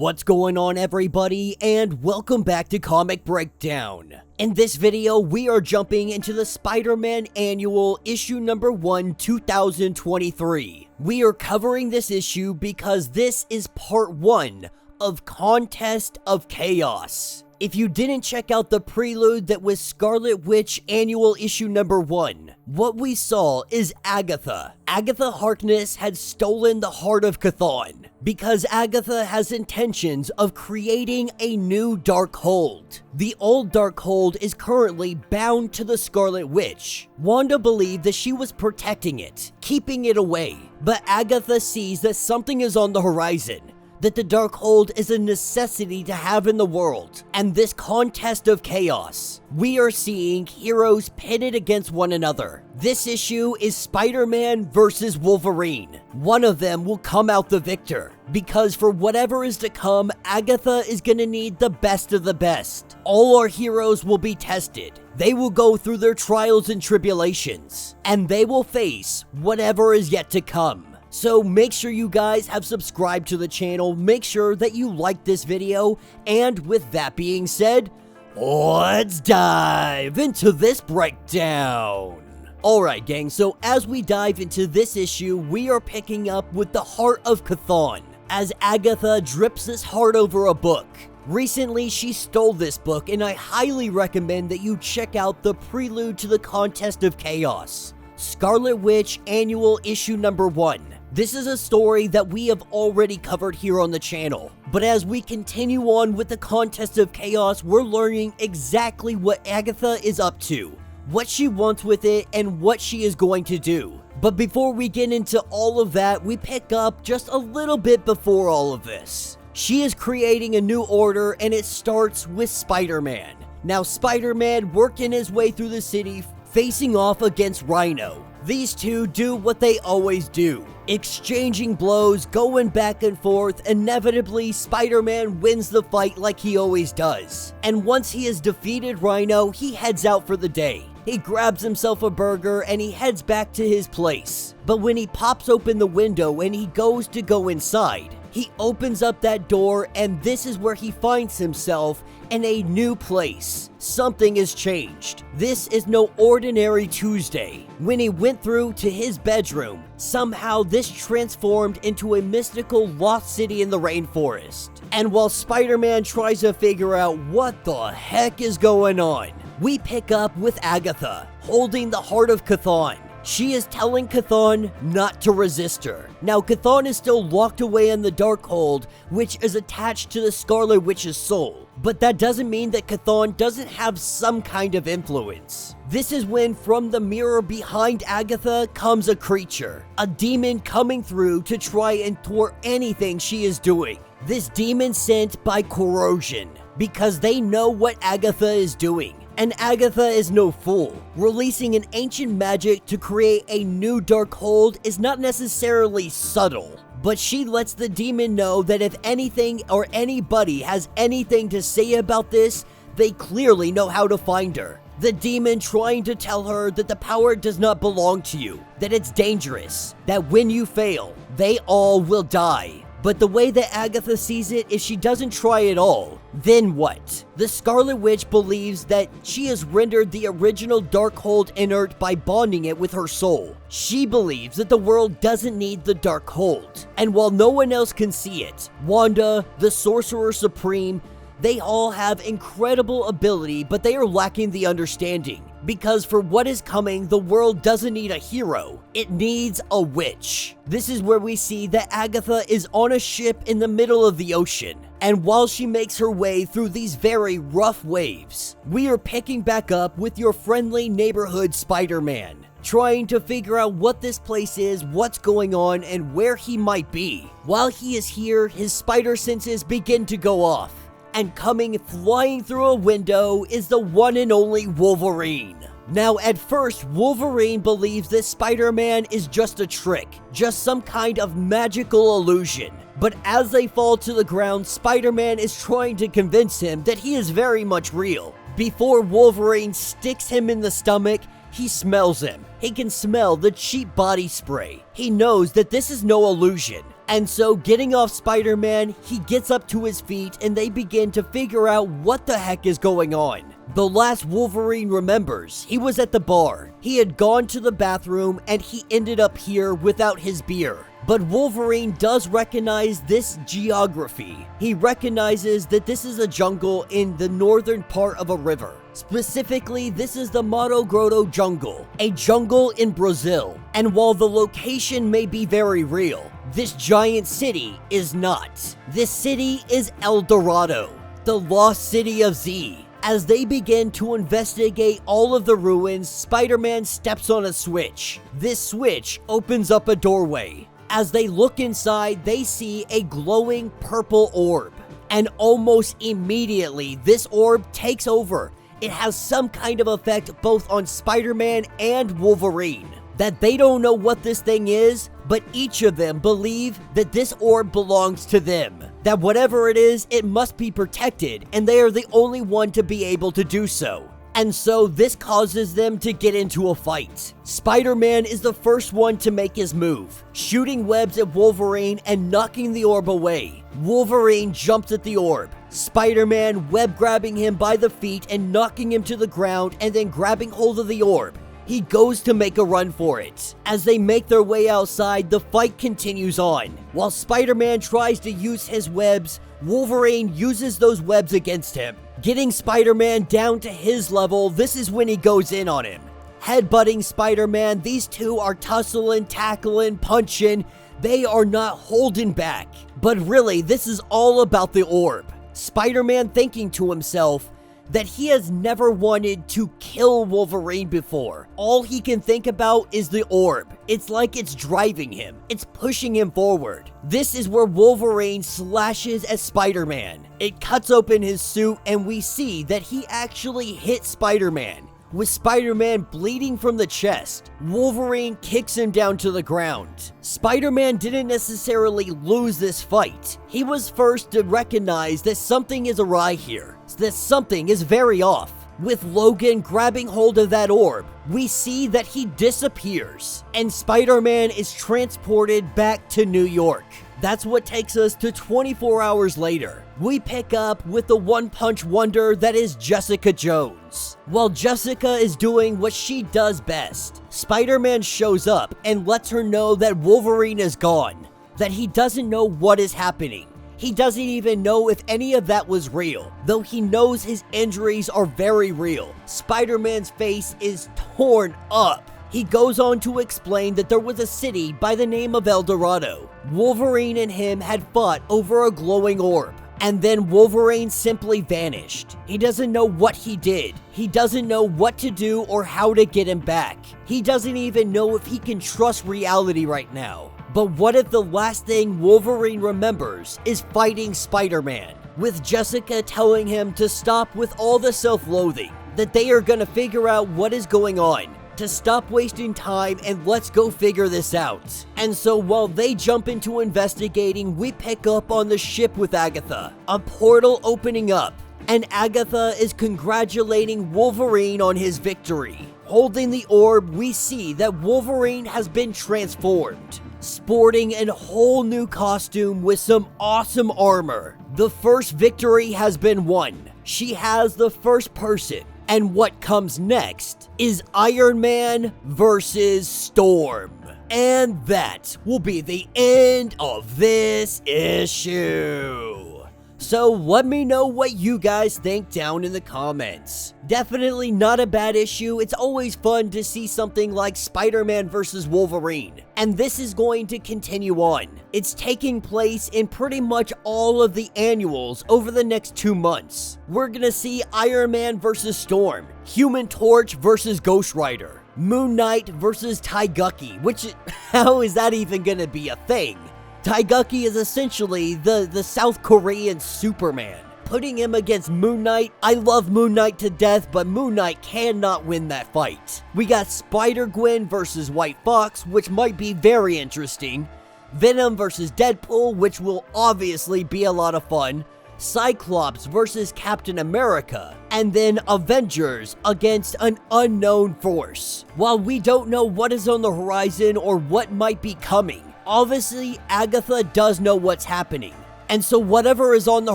What's going on, everybody, and welcome back to Comic Breakdown. In this video, we are jumping into the Spider-Man Annual Issue number 1, 2023. We are covering this issue because this is part 1 of Contest of Chaos. If you didn't check out the prelude that was Scarlet Witch Annual Issue number 1, what we saw is Agatha Harkness had stolen the heart of Chthon, because Agatha has intentions of creating a new Darkhold. The old Darkhold is currently bound to the Scarlet Witch. Wanda believed that she was protecting it, keeping it away, but Agatha sees that something is on the horizon, that the Darkhold is a necessity to have in the world, and this contest of chaos. We are seeing heroes pitted against one another. This issue is Spider-Man versus Wolverine. One of them will come out the victor, because for whatever is to come, Agatha is gonna need the best of the best. All our heroes will be tested. They will go through their trials and tribulations, and they will face whatever is yet to come. So make sure you guys have subscribed to the channel, make sure that you like this video, and with that being said, let's dive into this breakdown. Alright gang, so as we dive into this issue, we are picking up with the Heart of Chthon, as Agatha drips this heart over a book. Recently, she stole this book, and I highly recommend that you check out the prelude to the Contest of Chaos, Scarlet Witch Annual Issue number 1. This is a story that we have already covered here on the channel, but as we continue on with the Contest of Chaos, we're learning exactly what Agatha is up to, what she wants with it, and what she is going to do. But before we get into all of that, we pick up just a little bit before all of this. She is creating a new order, and it starts with Spider-Man. Now, Spider-Man working his way through the city, facing off against Rhino. These two do what they always do, exchanging blows, going back and forth. Inevitably, Spider-Man wins the fight like he always does. And once he has defeated Rhino, he heads out for the day. He grabs himself a burger and he heads back to his place. But when he pops open the window and he goes to go inside, he opens up that door, and this is where he finds himself in a new place. Something has changed. This is no ordinary Tuesday. When he went through to his bedroom, somehow this transformed into a mystical lost city in the rainforest. And while Spider-Man tries to figure out what the heck is going on, we pick up with Agatha, holding the Heart of Chthon. She is telling Chthon not to resist her. Now, Chthon is still locked away in the Darkhold, which is attached to the Scarlet Witch's soul. But that doesn't mean that Chthon doesn't have some kind of influence. This is when from the mirror behind Agatha comes a creature, a demon coming through to try and thwart anything she is doing. This demon sent by corrosion, because they know what Agatha is doing. And Agatha is no fool. Releasing an ancient magic to create a new Darkhold is not necessarily subtle, but she lets the demon know that if anything or anybody has anything to say about this, they clearly know how to find her. The demon trying to tell her that the power does not belong to you, that it's dangerous, that when you fail, they all will die. But the way that Agatha sees it is she doesn't try at all. Then what? The Scarlet Witch believes that she has rendered the original Darkhold inert by bonding it with her soul. She believes that the world doesn't need the Darkhold. And while no one else can see it, Wanda, the Sorcerer Supreme, they all have incredible ability, but they are lacking the understanding. Because for what is coming, the world doesn't need a hero, it needs a witch. This is where we see that Agatha is on a ship in the middle of the ocean. And while she makes her way through these very rough waves, we are picking back up with your friendly neighborhood Spider-Man, trying to figure out what this place is, what's going on, and where he might be. While he is here, his spider senses begin to go off. And coming flying through a window is the one and only Wolverine. Now, at first, Wolverine believes that Spider-Man is just a trick, just some kind of magical illusion. But as they fall to the ground, Spider-Man is trying to convince him that he is very much real. Before Wolverine sticks him in the stomach, he smells him. He can smell the cheap body spray. He knows that this is no illusion. And so, getting off Spider-Man, he gets up to his feet and they begin to figure out what the heck is going on. The last Wolverine remembers, he was at the bar. He had gone to the bathroom and he ended up here without his beer. But Wolverine does recognize this geography. He recognizes that this is a jungle in the northern part of a river. Specifically, this is the Mato Grosso jungle, a jungle in Brazil. And while the location may be very real, this giant city is not. This city is El Dorado, the lost city of Z. As they begin to investigate all of the ruins, Spider-Man steps on a switch. This switch opens up a doorway. As they look inside, they see a glowing purple orb. And almost immediately, this orb takes over. It has some kind of effect both on Spider-Man and Wolverine. That they don't know what this thing is, but each of them believe that this orb belongs to them. That whatever it is, it must be protected, and they are the only one to be able to do so. And so this causes them to get into a fight. Spider-Man is the first one to make his move, shooting webs at Wolverine and knocking the orb away. Wolverine jumps at the orb. Spider-Man web grabbing him by the feet and knocking him to the ground and then grabbing hold of the orb. He goes to make a run for it. As they make their way outside, the fight continues on. While Spider-Man tries to use his webs, Wolverine uses those webs against him. Getting Spider-Man down to his level, this is when he goes in on him. Headbutting Spider-Man, these two are tussling, tackling, punching. They are not holding back. But really, this is all about the orb. Spider-Man thinking to himself that he has never wanted to kill Wolverine before. All he can think about is the orb. It's like it's driving him. It's pushing him forward. This is where Wolverine slashes at Spider-Man. It cuts open his suit and we see that he actually hit Spider-Man. With Spider-Man bleeding from the chest, Wolverine kicks him down to the ground. Spider-Man didn't necessarily lose this fight. He was first to recognize that something is awry here, that something is very off. With Logan grabbing hold of that orb, we see that he disappears, and Spider-Man is transported back to New York. That's what takes us to 24 hours later. We pick up with the one-punch wonder that is Jessica Jones. While Jessica is doing what she does best, Spider-Man shows up and lets her know that Wolverine is gone, that he doesn't know what is happening. He doesn't even know if any of that was real, though he knows his injuries are very real. Spider-Man's face is torn up. He goes on to explain that there was a city by the name of El Dorado. Wolverine and him had fought over a glowing orb, and then Wolverine simply vanished. He doesn't know what he did. He doesn't know what to do or how to get him back. He doesn't even know if he can trust reality right now. But what if the last thing Wolverine remembers is fighting Spider-Man, with Jessica telling him to stop with all the self-loathing, that they are gonna figure out what is going on, to stop wasting time and let's go figure this out. And so while they jump into investigating, we pick up on the ship with Agatha, a portal opening up, and Agatha is congratulating Wolverine on his victory. Holding the orb, we see that Wolverine has been transformed, sporting a whole new costume with some awesome armor. The first victory has been won. She has the first person. And what comes next is Iron Man versus Storm. And that will be the end of this issue. So let me know what you guys think down in the comments. Definitely not a bad issue. It's always fun to see something like Spider-Man vs. Wolverine. And this is going to continue on. It's taking place in pretty much all of the annuals over the next 2 months. We're gonna see Iron Man vs. Storm, Human Torch vs. Ghost Rider, Moon Knight vs. Taiguchi, which, how is that even gonna be a thing? Taiguchi is essentially the South Korean Superman. Putting him against Moon Knight, I love Moon Knight to death, but Moon Knight cannot win that fight. We got Spider-Gwen versus White Fox, which might be very interesting. Venom versus Deadpool, which will obviously be a lot of fun. Cyclops versus Captain America, and then Avengers against an unknown force. While we don't know what is on the horizon or what might be coming, Obviously, Agatha does know what's happening. And so whatever is on the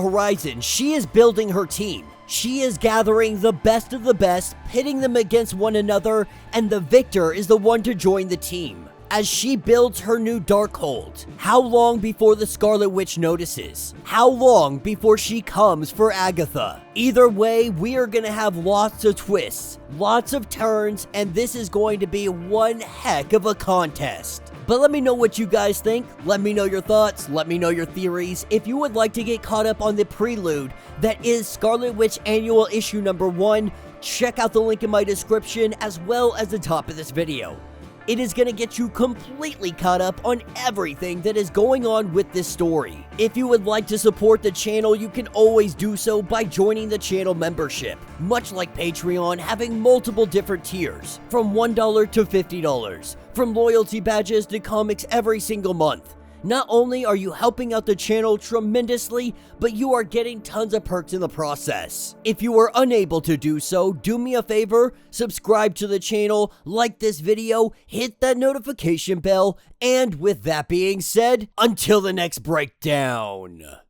horizon, she is building her team. She is gathering the best of the best, pitting them against one another, and the victor is the one to join the team. As she builds her new Darkhold, how long before the Scarlet Witch notices? How long before she comes for Agatha? Either way, we are going to have lots of twists, lots of turns, and this is going to be one heck of a contest. But let me know what you guys think. Let me know your thoughts. Let me know your theories. If you would like to get caught up on the prelude that is Scarlet Witch Annual Issue number 1, check out the link in my description as well as the top of this video. It is going to get you completely caught up on everything that is going on with this story. If you would like to support the channel, you can always do so by joining the channel membership. Much like Patreon, having multiple different tiers, from $1 to $50, from loyalty badges to comics every single month. Not only are you helping out the channel tremendously, but you are getting tons of perks in the process. If you are unable to do so, do me a favor, subscribe to the channel, like this video, hit that notification bell, and with that being said, until the next breakdown.